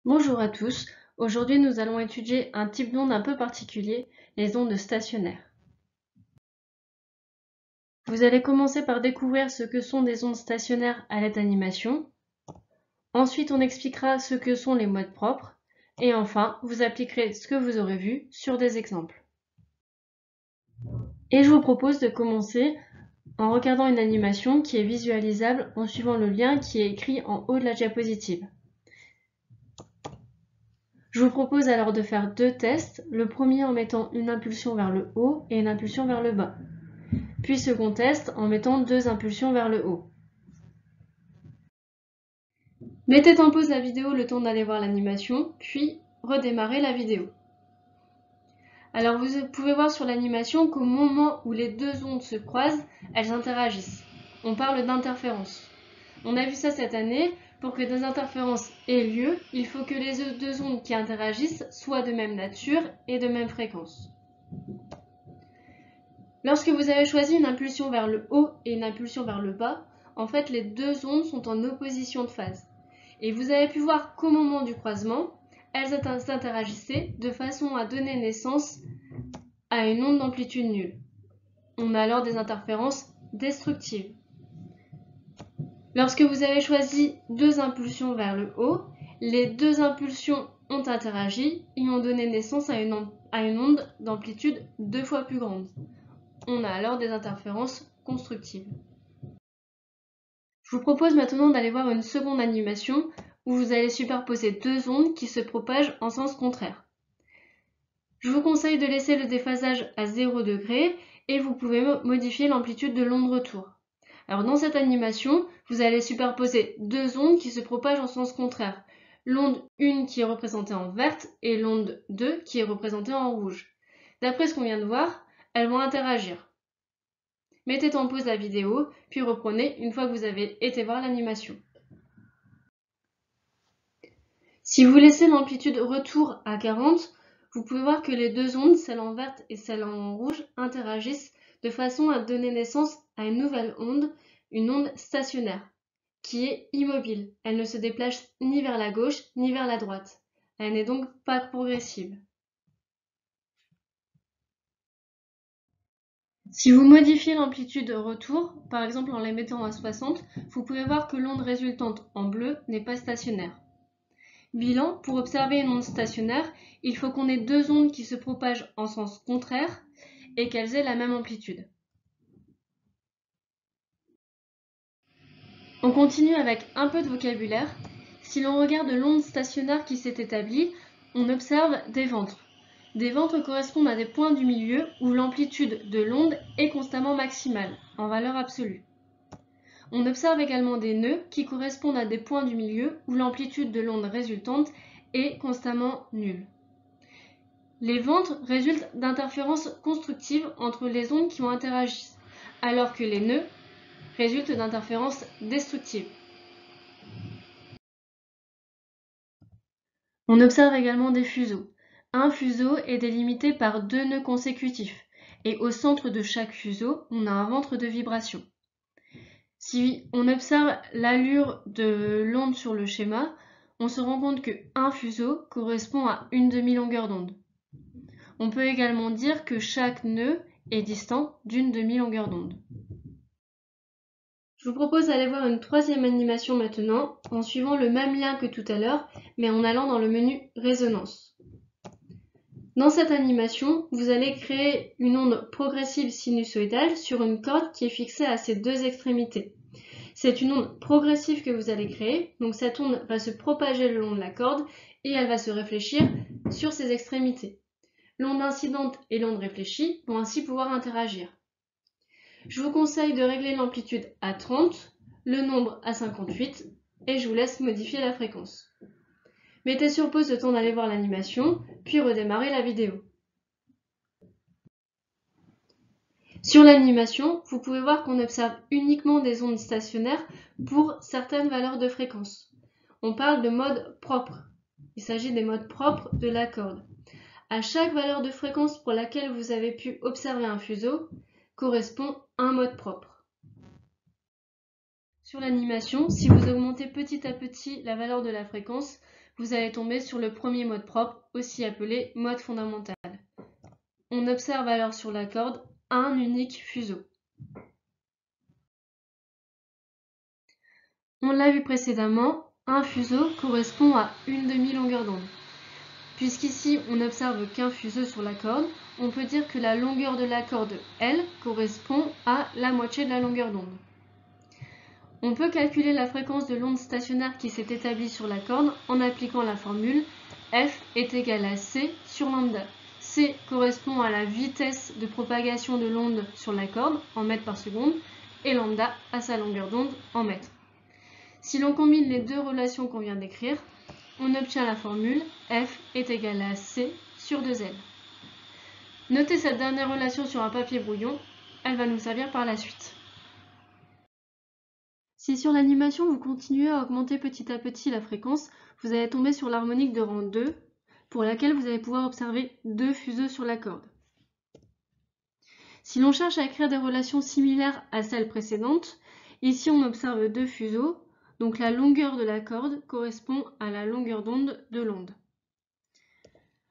Bonjour à tous, aujourd'hui nous allons étudier un type d'onde un peu particulier, les ondes stationnaires. Vous allez commencer par découvrir ce que sont des ondes stationnaires à l'aide d'animations. Ensuite on expliquera ce que sont les modes propres. Et enfin, vous appliquerez ce que vous aurez vu sur des exemples. Et je vous propose de commencer en regardant une animation qui est visualisable en suivant le lien qui est écrit en haut de la diapositive. Je vous propose alors de faire deux tests, le premier en mettant une impulsion vers le haut et une impulsion vers le bas. Puis second test en mettant deux impulsions vers le haut. Mettez en pause la vidéo le temps d'aller voir l'animation, puis redémarrez la vidéo. Alors vous pouvez voir sur l'animation qu'au moment où les deux ondes se croisent, elles interagissent. On parle d'interférence. On a vu ça cette année, pour que des interférences aient lieu, il faut que les deux ondes qui interagissent soient de même nature et de même fréquence. Lorsque vous avez choisi une impulsion vers le haut et une impulsion vers le bas, en fait les deux ondes sont en opposition de phase. Et vous avez pu voir qu'au moment du croisement, elles s'interagissaient de façon à donner naissance à une onde d'amplitude nulle. On a alors des interférences destructives. Lorsque vous avez choisi deux impulsions vers le haut, les deux impulsions ont interagi et ont donné naissance à une onde d'amplitude deux fois plus grande. On a alors des interférences constructives. Je vous propose maintenant d'aller voir une seconde animation où vous allez superposer deux ondes qui se propagent en sens contraire. Je vous conseille de laisser le déphasage à 0 degré et vous pouvez modifier l'amplitude de l'onde retour. Alors dans cette animation, vous allez superposer deux ondes qui se propagent en sens contraire. L'onde 1 qui est représentée en verte et l'onde 2 qui est représentée en rouge. D'après ce qu'on vient de voir, elles vont interagir. Mettez en pause la vidéo, puis reprenez une fois que vous avez été voir l'animation. Si vous laissez l'amplitude retour à 40, vous pouvez voir que les deux ondes, celle en verte et celle en rouge, interagissent de façon à donner naissance à une nouvelle onde, une onde stationnaire, qui est immobile. Elle ne se déplace ni vers la gauche ni vers la droite. Elle n'est donc pas progressive. Si vous modifiez l'amplitude de retour, par exemple en la mettant à 60, vous pouvez voir que l'onde résultante en bleu n'est pas stationnaire. Bilan, pour observer une onde stationnaire, il faut qu'on ait deux ondes qui se propagent en sens contraire et qu'elles aient la même amplitude. On continue avec un peu de vocabulaire. Si l'on regarde l'onde stationnaire qui s'est établie, on observe des ventres. Des ventres correspondent à des points du milieu où l'amplitude de l'onde est constamment maximale, en valeur absolue. On observe également des nœuds qui correspondent à des points du milieu où l'amplitude de l'onde résultante est constamment nulle. Les ventres résultent d'interférences constructives entre les ondes qui ont interagi, alors que les nœuds résultent d'interférences destructives. On observe également des fuseaux. Un fuseau est délimité par deux nœuds consécutifs, et au centre de chaque fuseau, on a un ventre de vibration. Si on observe l'allure de l'onde sur le schéma, on se rend compte qu'un fuseau correspond à une demi-longueur d'onde. On peut également dire que chaque nœud est distant d'une demi-longueur d'onde. Je vous propose d'aller voir une troisième animation maintenant, en suivant le même lien que tout à l'heure, mais en allant dans le menu Résonance. Dans cette animation, vous allez créer une onde progressive sinusoïdale sur une corde qui est fixée à ses deux extrémités. C'est une onde progressive que vous allez créer, donc cette onde va se propager le long de la corde et elle va se réfléchir sur ses extrémités. L'onde incidente et l'onde réfléchie vont ainsi pouvoir interagir. Je vous conseille de régler l'amplitude à 30, le nombre à 58 et je vous laisse modifier la fréquence. Mettez sur pause le temps d'aller voir l'animation, puis redémarrez la vidéo. Sur l'animation, vous pouvez voir qu'on observe uniquement des ondes stationnaires pour certaines valeurs de fréquence. On parle de mode propre. Il s'agit des modes propres de la corde. À chaque valeur de fréquence pour laquelle vous avez pu observer un fuseau, correspond un mode propre. Sur l'animation, si vous augmentez petit à petit la valeur de la fréquence, vous allez tomber sur le premier mode propre, aussi appelé mode fondamental. On observe alors sur la corde un unique fuseau. On l'a vu précédemment, un fuseau correspond à une demi-longueur d'onde. Puisqu'ici on n'observe qu'un fuseau sur la corde, on peut dire que la longueur de la corde L correspond à la moitié de la longueur d'onde. On peut calculer la fréquence de l'onde stationnaire qui s'est établie sur la corde en appliquant la formule F est égal à C sur lambda. C correspond à la vitesse de propagation de l'onde sur la corde en mètres par seconde et lambda à sa longueur d'onde en mètres. Si l'on combine les deux relations qu'on vient d'écrire, on obtient la formule F est égal à C sur 2L. Notez cette dernière relation sur un papier brouillon, elle va nous servir par la suite. Si sur l'animation vous continuez à augmenter petit à petit la fréquence, vous allez tomber sur l'harmonique de rang 2, pour laquelle vous allez pouvoir observer deux fuseaux sur la corde. Si l'on cherche à écrire des relations similaires à celles précédentes, ici on observe deux fuseaux, donc la longueur de la corde correspond à la longueur d'onde de l'onde.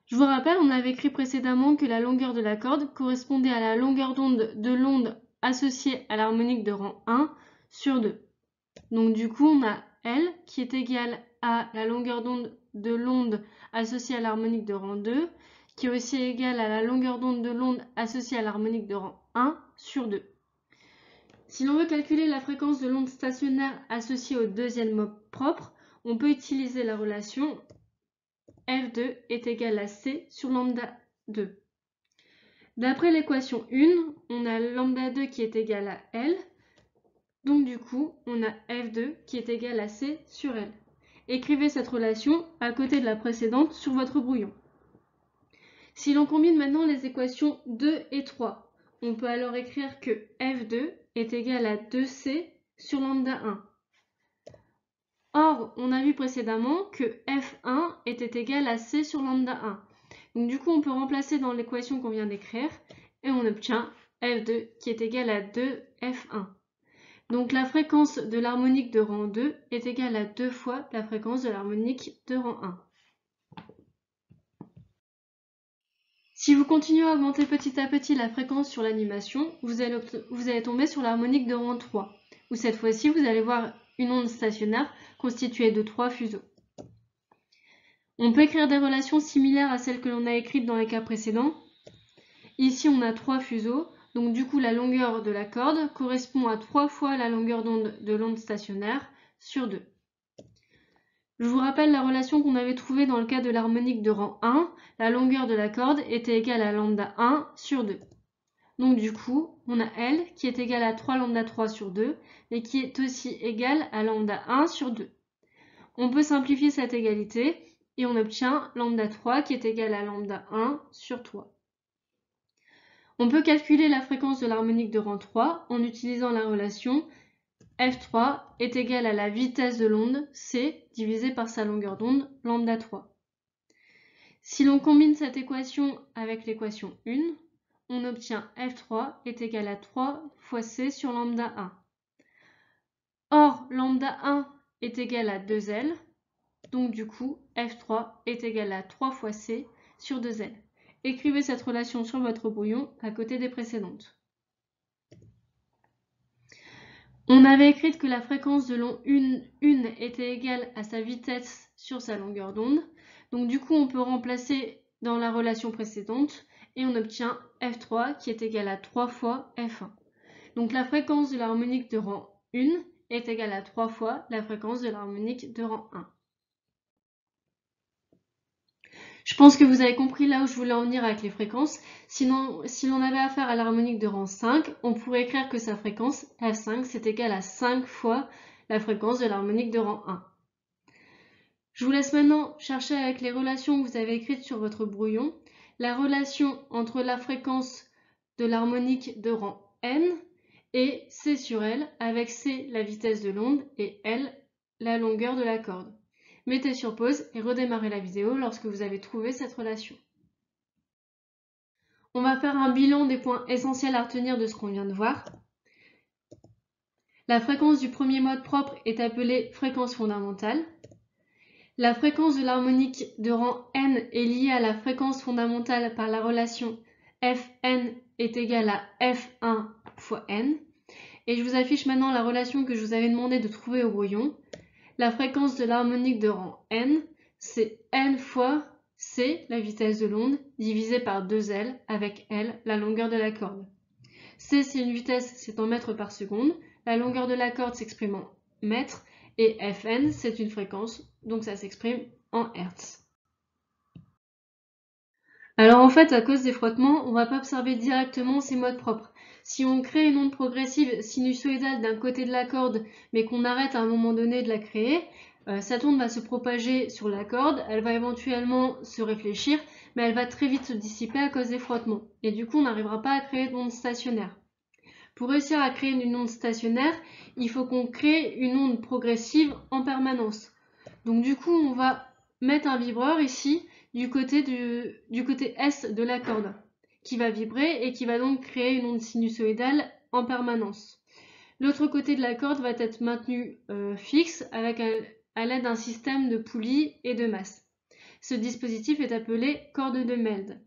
Je vous rappelle, on avait écrit précédemment que la longueur de la corde correspondait à la longueur d'onde de l'onde associée à l'harmonique de rang 1 sur 2. Donc du coup, on a L qui est égale à la longueur d'onde de l'onde associée à l'harmonique de rang 2, qui est aussi égale à la longueur d'onde de l'onde associée à l'harmonique de rang 1 sur 2. Si l'on veut calculer la fréquence de l'onde stationnaire associée au deuxième mode propre, on peut utiliser la relation F2 est égal à C sur lambda 2. D'après l'équation 1, on a lambda 2 qui est égal à L. Donc du coup, on a F2 qui est égal à C sur L. Écrivez cette relation à côté de la précédente sur votre brouillon. Si l'on combine maintenant les équations 2 et 3, on peut alors écrire que F2 est égal à 2C sur lambda 1. Or, on a vu précédemment que F1 était égal à C sur lambda 1. Donc du coup, on peut remplacer dans l'équation qu'on vient d'écrire et on obtient F2 qui est égal à 2F1. Donc la fréquence de l'harmonique de rang 2 est égale à 2 fois la fréquence de l'harmonique de rang 1. Si vous continuez à augmenter petit à petit la fréquence sur l'animation, vous allez tomber sur l'harmonique de rang 3, où cette fois-ci vous allez voir une onde stationnaire constituée de 3 fuseaux. On peut écrire des relations similaires à celles que l'on a écrites dans les cas précédents. Ici on a 3 fuseaux, donc du coup la longueur de la corde correspond à 3 fois la longueur d'onde de l'onde stationnaire sur 2. Je vous rappelle la relation qu'on avait trouvée dans le cas de l'harmonique de rang 1, la longueur de la corde était égale à lambda 1 sur 2. Donc du coup, on a L qui est égal à 3 lambda 3 sur 2 et qui est aussi égal à lambda 1 sur 2. On peut simplifier cette égalité et on obtient lambda 3 qui est égal à lambda 1 sur 3. On peut calculer la fréquence de l'harmonique de rang 3 en utilisant la relation F3 est égal à la vitesse de l'onde C divisé par sa longueur d'onde lambda 3. Si l'on combine cette équation avec l'équation 1, on obtient F3 est égal à 3 fois C sur lambda 1. Or, lambda 1 est égal à 2L, donc du coup, F3 est égal à 3 fois C sur 2L. Écrivez cette relation sur votre brouillon à côté des précédentes. On avait écrit que la fréquence de l'onde 1 était égale à sa vitesse sur sa longueur d'onde. Donc du coup, on peut remplacer dans la relation précédente et on obtient F3 qui est égal à 3 fois F1. Donc la fréquence de l'harmonique de rang 1 est égale à 3 fois la fréquence de l'harmonique de rang 1. Je pense que vous avez compris là où je voulais en venir avec les fréquences. Sinon, si l'on avait affaire à l'harmonique de rang 5, on pourrait écrire que sa fréquence, F5, c'est égal à 5 fois la fréquence de l'harmonique de rang 1. Je vous laisse maintenant chercher avec les relations que vous avez écrites sur votre brouillon, la relation entre la fréquence de l'harmonique de rang N et C sur L, avec C la vitesse de l'onde et L la longueur de la corde. Mettez sur pause et redémarrez la vidéo lorsque vous avez trouvé cette relation. On va faire un bilan des points essentiels à retenir de ce qu'on vient de voir. La fréquence du premier mode propre est appelée fréquence fondamentale. La fréquence de l'harmonique de rang n est liée à la fréquence fondamentale par la relation Fn est égal à F1 fois n. Et je vous affiche maintenant la relation que je vous avais demandé de trouver au brouillon. La fréquence de l'harmonique de rang n, c'est n fois c, la vitesse de l'onde, divisé par 2L, avec L, la longueur de la corde. C, c'est une vitesse, c'est en mètres par seconde. La longueur de la corde s'exprime en mètres. Et Fn, c'est une fréquence, donc ça s'exprime en Hertz. Alors en fait, à cause des frottements, on ne va pas observer directement ces modes propres. Si on crée une onde progressive sinusoïdale d'un côté de la corde, mais qu'on arrête à un moment donné de la créer, cette onde va se propager sur la corde, elle va éventuellement se réfléchir, mais elle va très vite se dissiper à cause des frottements. Et du coup, on n'arrivera pas à créer d'onde stationnaire. Pour réussir à créer une onde stationnaire, il faut qu'on crée une onde progressive en permanence. Donc du coup, on va mettre un vibreur ici du côté S de la corde, qui va vibrer et qui va donc créer une onde sinusoïdale en permanence. L'autre côté de la corde va être maintenu fixe à l'aide d'un système de poulies et de masses. Ce dispositif est appelé corde de Meld.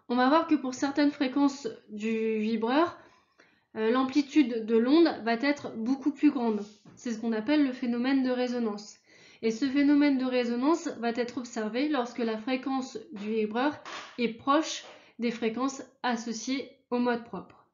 On va voir que pour certaines fréquences du vibreur, l'amplitude de l'onde va être beaucoup plus grande. C'est ce qu'on appelle le phénomène de résonance. Et ce phénomène de résonance va être observé lorsque la fréquence du vibreur est proche des fréquences associées au mode propre.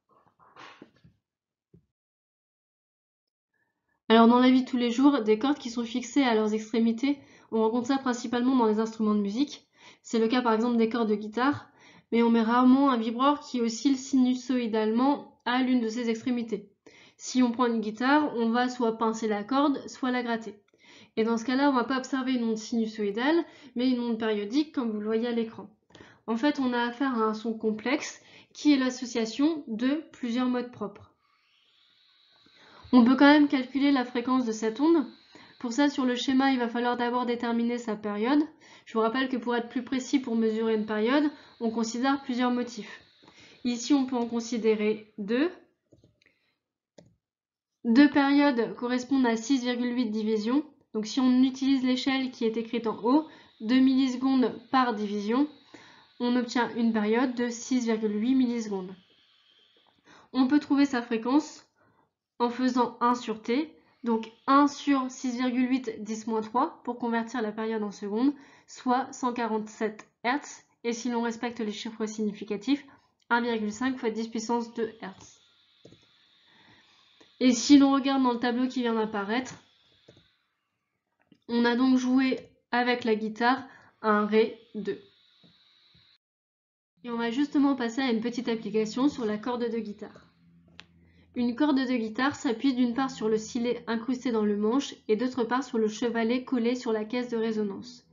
Alors dans la vie de tous les jours, des cordes qui sont fixées à leurs extrémités, on rencontre ça principalement dans les instruments de musique. C'est le cas par exemple des cordes de guitare, mais on met rarement un vibreur qui oscille sinusoïdalement à l'une de ses extrémités. Si on prend une guitare, on va soit pincer la corde, soit la gratter. Et dans ce cas-là, on ne va pas observer une onde sinusoïdale, mais une onde périodique comme vous le voyez à l'écran. En fait, on a affaire à un son complexe qui est l'association de plusieurs modes propres. On peut quand même calculer la fréquence de cette onde. Pour ça, sur le schéma, il va falloir d'abord déterminer sa période. Je vous rappelle que pour être plus précis pour mesurer une période, on considère plusieurs motifs. Ici, on peut en considérer deux. Deux périodes correspondent à 6,8 divisions. Donc si on utilise l'échelle qui est écrite en haut, 2 millisecondes par division, on obtient une période de 6,8 millisecondes. On peut trouver sa fréquence en faisant 1 sur t, donc 1 sur 6,8 10-3 pour convertir la période en secondes, soit 147 Hz, et si l'on respecte les chiffres significatifs, 1,5 fois 10 puissance 2 Hz. Et si l'on regarde dans le tableau qui vient d'apparaître, on a donc joué avec la guitare un Ré 2. Et on va justement passer à une petite application sur la corde de guitare. Une corde de guitare s'appuie d'une part sur le silet incrusté dans le manche et d'autre part sur le chevalet collé sur la caisse de résonance.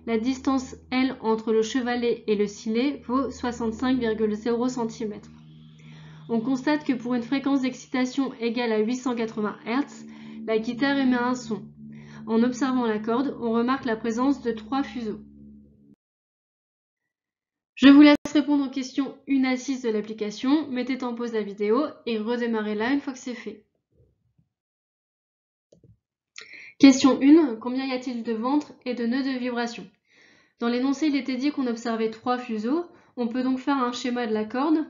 La distance L entre le chevalet et le silet vaut 65,0 cm. On constate que pour une fréquence d'excitation égale à 880 Hz, la guitare émet un son. En observant la corde, on remarque la présence de 3 fuseaux. Je vous laisse répondre aux questions 1 à 6 de l'application, mettez en pause la vidéo et redémarrez-la une fois que c'est fait. Question 1. Combien y a-t-il de ventres et de nœuds de vibration? Dans l'énoncé, il était dit qu'on observait 3 fuseaux. On peut donc faire un schéma de la corde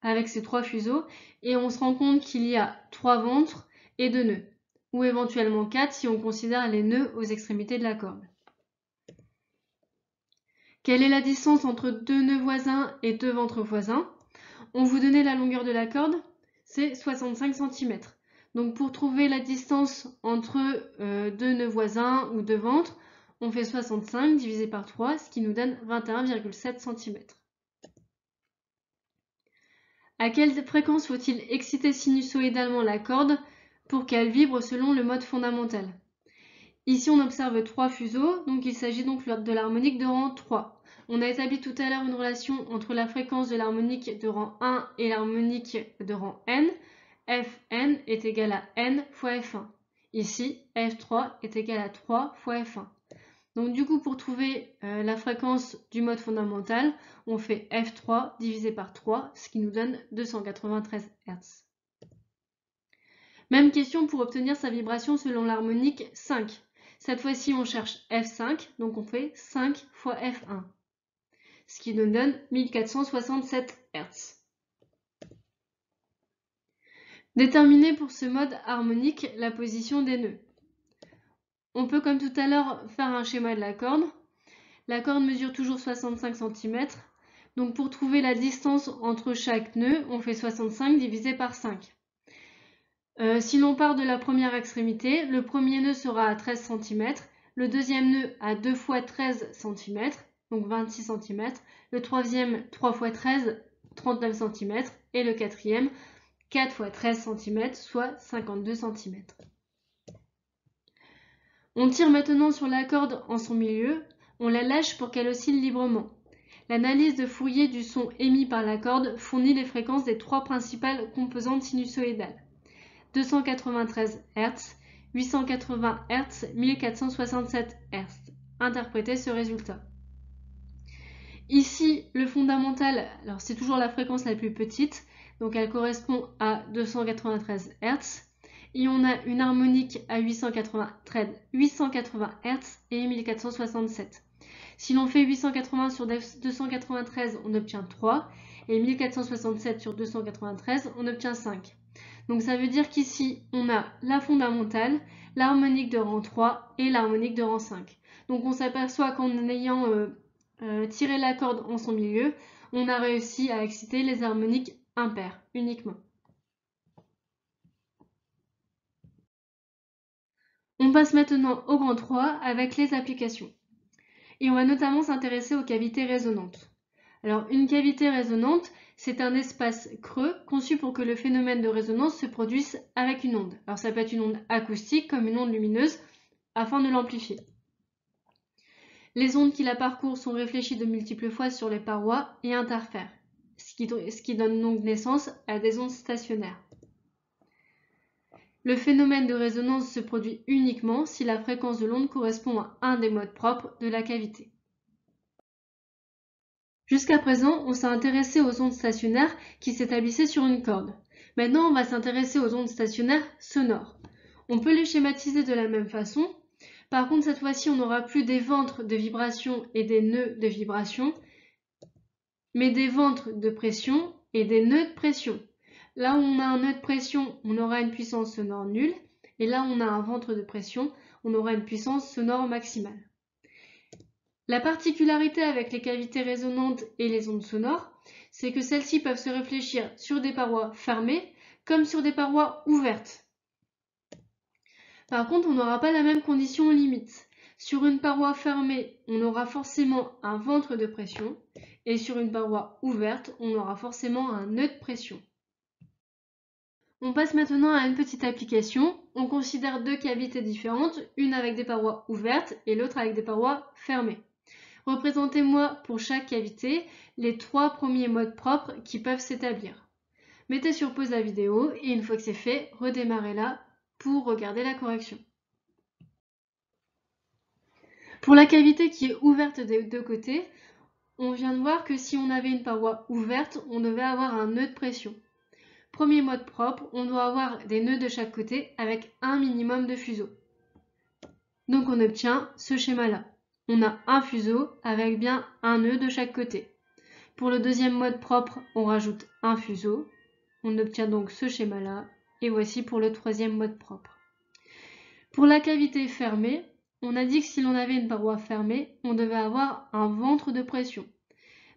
avec ces 3 fuseaux et on se rend compte qu'il y a 3 ventres et 2 nœuds, ou éventuellement 4 si on considère les nœuds aux extrémités de la corde. Quelle est la distance entre 2 nœuds voisins et 2 ventres voisins? On vous donnait la longueur de la corde, c'est 65 cm. Donc pour trouver la distance entre 2 nœuds voisins ou 2 ventres, on fait 65 divisé par 3, ce qui nous donne 21,7 cm. À quelle fréquence faut-il exciter sinusoïdalement la corde pour qu'elle vibre selon le mode fondamental? Ici, on observe 3 fuseaux, donc il s'agit donc de l'harmonique de rang 3. On a établi tout à l'heure une relation entre la fréquence de l'harmonique de rang 1 et l'harmonique de rang n. Fn est égal à n fois F1. Ici, F3 est égal à 3 fois F1. Donc du coup, pour trouver la fréquence du mode fondamental, on fait F3 divisé par 3, ce qui nous donne 293 Hz. Même question pour obtenir sa vibration selon l'harmonique 5. Cette fois-ci, on cherche F5, donc on fait 5 fois F1, ce qui nous donne 1467 Hz. Déterminer pour ce mode harmonique la position des nœuds. On peut, comme tout à l'heure, faire un schéma de la corde. La corde mesure toujours 65 cm. Donc pour trouver la distance entre chaque nœud, on fait 65 divisé par 5. Si l'on part de la première extrémité, le premier nœud sera à 13 cm, le deuxième nœud à 2 fois 13 cm, donc 26 cm, le troisième 3 fois 13, 39 cm, et le quatrième 4 fois 13 cm, soit 52 cm. On tire maintenant sur la corde en son milieu, on la lâche pour qu'elle oscille librement. L'analyse de Fourier du son émis par la corde fournit les fréquences des trois principales composantes sinusoïdales. 293 Hz, 880 Hz, 1467 Hz. Interprétez ce résultat. Ici, le fondamental, alors c'est toujours la fréquence la plus petite, donc elle correspond à 293 Hz. Et on a une harmonique à 880 Hz et 1467. Si l'on fait 880 sur 293, on obtient 3, et 1467 sur 293, on obtient 5. Donc ça veut dire qu'ici, on a la fondamentale, l'harmonique de rang 3 et l'harmonique de rang 5. Donc on s'aperçoit qu'en ayant tiré la corde en son milieu, on a réussi à exciter les harmoniques impaires uniquement. On passe maintenant au grand 3 avec les applications. Et on va notamment s'intéresser aux cavités résonantes. Alors une cavité résonante, c'est un espace creux conçu pour que le phénomène de résonance se produise avec une onde. Alors ça peut être une onde acoustique comme une onde lumineuse afin de l'amplifier. Les ondes qui la parcourent sont réfléchies de multiples fois sur les parois et interfèrent, ce qui donne donc naissance à des ondes stationnaires. Le phénomène de résonance se produit uniquement si la fréquence de l'onde correspond à un des modes propres de la cavité. Jusqu'à présent, on s'est intéressé aux ondes stationnaires qui s'établissaient sur une corde. Maintenant, on va s'intéresser aux ondes stationnaires sonores. On peut les schématiser de la même façon. Par contre, cette fois-ci, on n'aura plus des ventres de vibration et des nœuds de vibration, mais des ventres de pression et des nœuds de pression. Là où on a un nœud de pression, on aura une puissance sonore nulle, et là où on a un ventre de pression, on aura une puissance sonore maximale. La particularité avec les cavités résonantes et les ondes sonores, c'est que celles-ci peuvent se réfléchir sur des parois fermées comme sur des parois ouvertes. Par contre, on n'aura pas la même condition limite. Sur une paroi fermée, on aura forcément un ventre de pression, et sur une paroi ouverte, on aura forcément un nœud de pression. On passe maintenant à une petite application. On considère deux cavités différentes, une avec des parois ouvertes et l'autre avec des parois fermées. Représentez-moi pour chaque cavité les trois premiers modes propres qui peuvent s'établir. Mettez sur pause la vidéo et une fois que c'est fait, redémarrez-la pour regarder la correction. Pour la cavité qui est ouverte des deux côtés, on vient de voir que si on avait une paroi ouverte, on devait avoir un nœud de pression. Premier mode propre, on doit avoir des nœuds de chaque côté avec un minimum de fuseaux. Donc on obtient ce schéma-là. On a un fuseau avec bien un nœud de chaque côté. Pour le deuxième mode propre, on rajoute un fuseau. On obtient donc ce schéma-là. Et voici pour le troisième mode propre. Pour la cavité fermée, on a dit que si l'on avait une paroi fermée, on devait avoir un ventre de pression.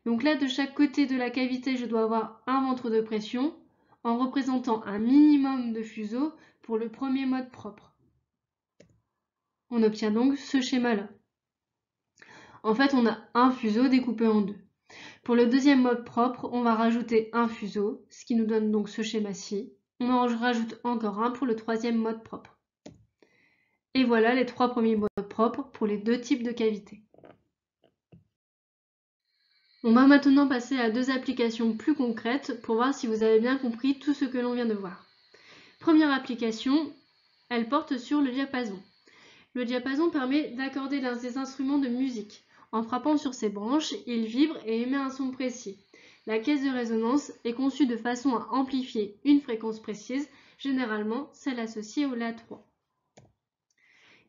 Donc là, de chaque côté de la cavité, je dois avoir un ventre de pression en représentant un minimum de fuseaux pour le premier mode propre. On obtient donc ce schéma-là. En fait, on a un fuseau découpé en deux. Pour le deuxième mode propre, on va rajouter un fuseau, ce qui nous donne donc ce schéma-ci. On en rajoute encore un pour le troisième mode propre. Et voilà les trois premiers modes propres pour les deux types de cavités. On va maintenant passer à deux applications plus concrètes pour voir si vous avez bien compris tout ce que l'on vient de voir. Première application, elle porte sur le diapason. Le diapason permet d'accorder des instruments de musique. En frappant sur ses branches, il vibre et émet un son précis. La caisse de résonance est conçue de façon à amplifier une fréquence précise, généralement celle associée au La3.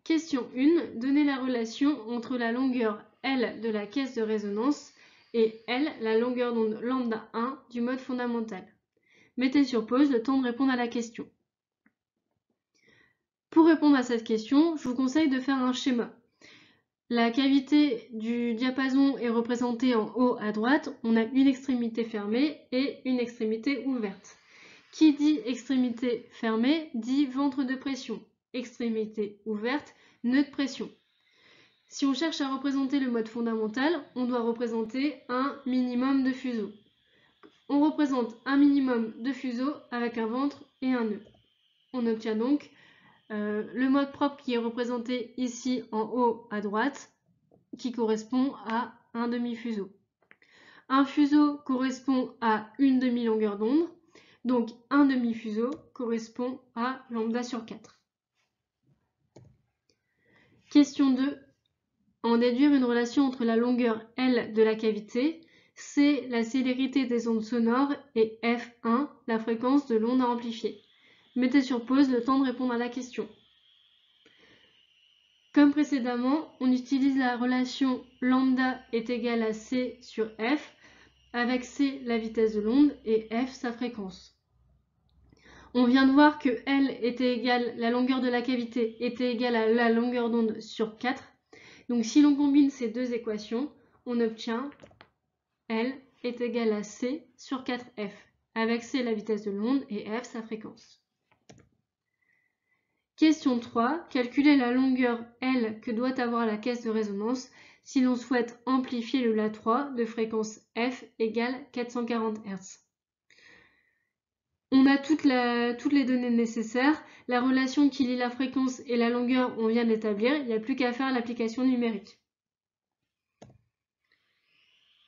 Question 1. Donnez la relation entre la longueur L de la caisse de résonance et L, la longueur d'onde lambda 1 du mode fondamental. Mettez sur pause le temps de répondre à la question. Pour répondre à cette question, je vous conseille de faire un schéma. La cavité du diapason est représentée en haut à droite. On a une extrémité fermée et une extrémité ouverte. Qui dit extrémité fermée dit ventre de pression. Extrémité ouverte, nœud de pression. Si on cherche à représenter le mode fondamental, on doit représenter un minimum de fuseaux. On représente un minimum de fuseaux avec un ventre et un nœud. On obtient donc le mode propre qui est représenté ici en haut à droite, qui correspond à un demi-fuseau. Un fuseau correspond à une demi-longueur d'onde, donc un demi-fuseau correspond à lambda sur 4. Question 2. En déduire une relation entre la longueur L de la cavité, C, la célérité des ondes sonores, et F1, la fréquence de l'onde à amplifier. Mettez sur pause le temps de répondre à la question. Comme précédemment, on utilise la relation lambda est égal à C sur F, avec C la vitesse de l'onde et F sa fréquence. On vient de voir que L était égale, la longueur de la cavité était égale à la longueur d'onde sur 4. Donc si l'on combine ces deux équations, on obtient L est égal à C sur 4F, avec C la vitesse de l'onde et F sa fréquence. Question 3. Calculez la longueur L que doit avoir la caisse de résonance si l'on souhaite amplifier le La3 de fréquence F égale 440 Hz. On a toutes les données nécessaires. La relation qui lie la fréquence et la longueur, on vient de l'établir. Il n'y a plus qu'à faire l'application numérique.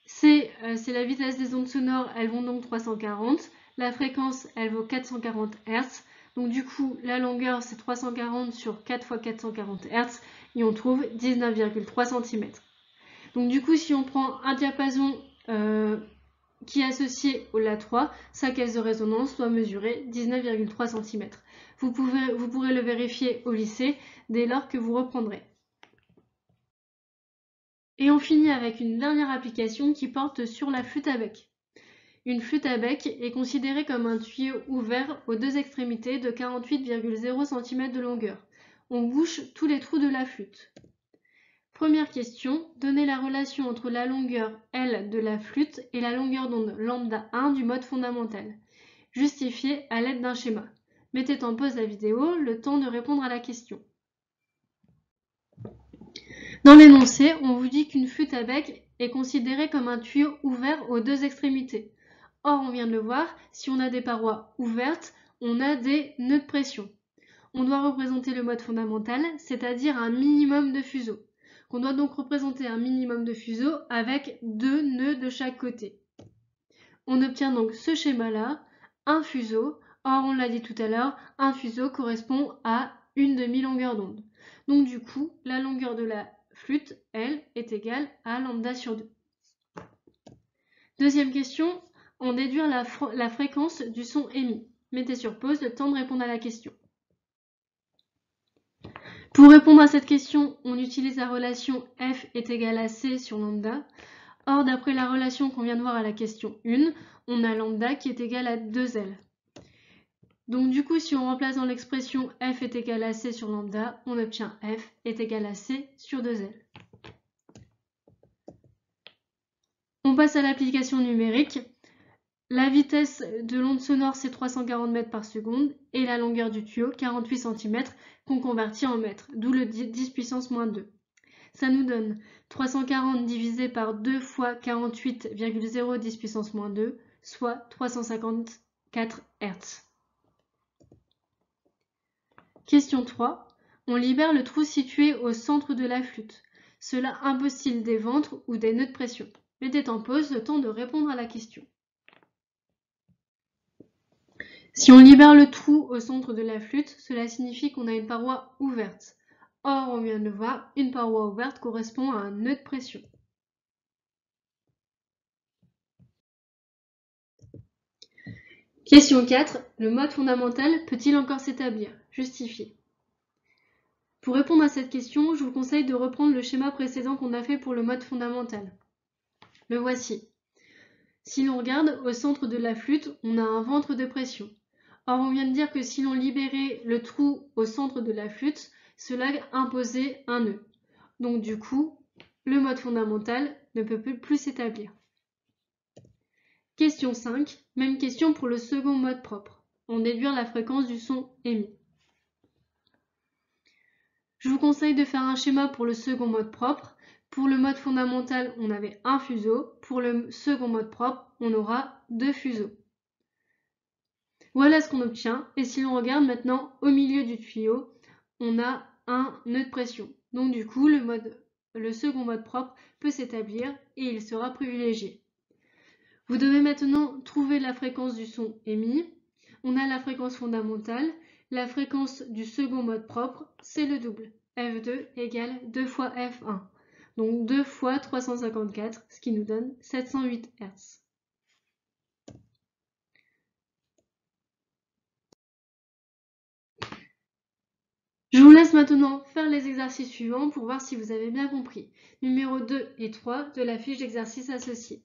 C'est la vitesse des ondes sonores, elles vont donc 340. La fréquence, elle vaut 440 Hz. Donc du coup, la longueur, c'est 340 sur 4 fois 440 Hz. Et on trouve 19,3 cm. Donc du coup, si on prend un diapason qui est associé au La3, sa caisse de résonance doit mesurer 19,3 cm. Vous pourrez le vérifier au lycée dès lors que vous reprendrez. Et on finit avec une dernière application qui porte sur la flûte à bec. Une flûte à bec est considérée comme un tuyau ouvert aux deux extrémités de 48,0 cm de longueur. On bouche tous les trous de la flûte. Première question, donnez la relation entre la longueur L de la flûte et la longueur d'onde lambda 1 du mode fondamental. Justifiez à l'aide d'un schéma. Mettez en pause la vidéo, le temps de répondre à la question. Dans l'énoncé, on vous dit qu'une flûte à bec est considérée comme un tuyau ouvert aux deux extrémités. Or, on vient de le voir, si on a des parois ouvertes, on a des nœuds de pression. On doit représenter le mode fondamental, c'est-à-dire un minimum de fuseaux. On doit donc représenter un minimum de fuseaux avec deux nœuds de chaque côté. On obtient donc ce schéma-là, un fuseau. Or, on l'a dit tout à l'heure, un fuseau correspond à une demi-longueur d'onde. Donc du coup, la longueur de la flûte, elle, est égale à lambda sur 2. Deuxième question, en déduire la fréquence du son émis. Mettez sur pause le temps de répondre à la question. Pour répondre à cette question, on utilise la relation F est égal à C sur lambda. Or, d'après la relation qu'on vient de voir à la question 1, on a lambda qui est égal à 2L. Donc du coup, si on remplace dans l'expression F est égal à C sur lambda, on obtient F est égal à C sur 2L. On passe à l'application numérique. La vitesse de l'onde sonore, c'est 340 mètres par seconde et la longueur du tuyau, 48 cm, qu'on convertit en mètres, d'où le 10 puissance moins 2. Ça nous donne 340 divisé par 2 fois 48,0 10 puissance moins 2, soit 354 Hz. Question 3. On libère le trou situé au centre de la flûte. Cela impose-t-il des ventres ou des nœuds de pression? Mettez en pause le temps de répondre à la question. Si on libère le trou au centre de la flûte, cela signifie qu'on a une paroi ouverte. Or, on vient de le voir, une paroi ouverte correspond à un nœud de pression. Question 4. Le mode fondamental peut-il encore s'établir? Justifiez. Pour répondre à cette question, je vous conseille de reprendre le schéma précédent qu'on a fait pour le mode fondamental. Le voici. Si l'on regarde, au centre de la flûte, on a un ventre de pression. Or, on vient de dire que si l'on libérait le trou au centre de la flûte, cela imposait un nœud. Donc du coup, le mode fondamental ne peut plus s'établir. Question 5. Même question pour le second mode propre. On déduire la fréquence du son émis. Je vous conseille de faire un schéma pour le second mode propre. Pour le mode fondamental, on avait un fuseau. Pour le second mode propre, on aura 2 fuseaux. Voilà ce qu'on obtient. Et si l'on regarde maintenant au milieu du tuyau, on a un nœud de pression. Donc du coup, le second mode propre peut s'établir et il sera privilégié. Vous devez maintenant trouver la fréquence du son émis. On a la fréquence fondamentale. La fréquence du second mode propre, c'est le double. F2 égale 2 fois F1. Donc 2 fois 354, ce qui nous donne 708 Hz. Je vous laisse maintenant faire les exercices suivants pour voir si vous avez bien compris. Numéro 2 et 3 de la fiche d'exercice associée.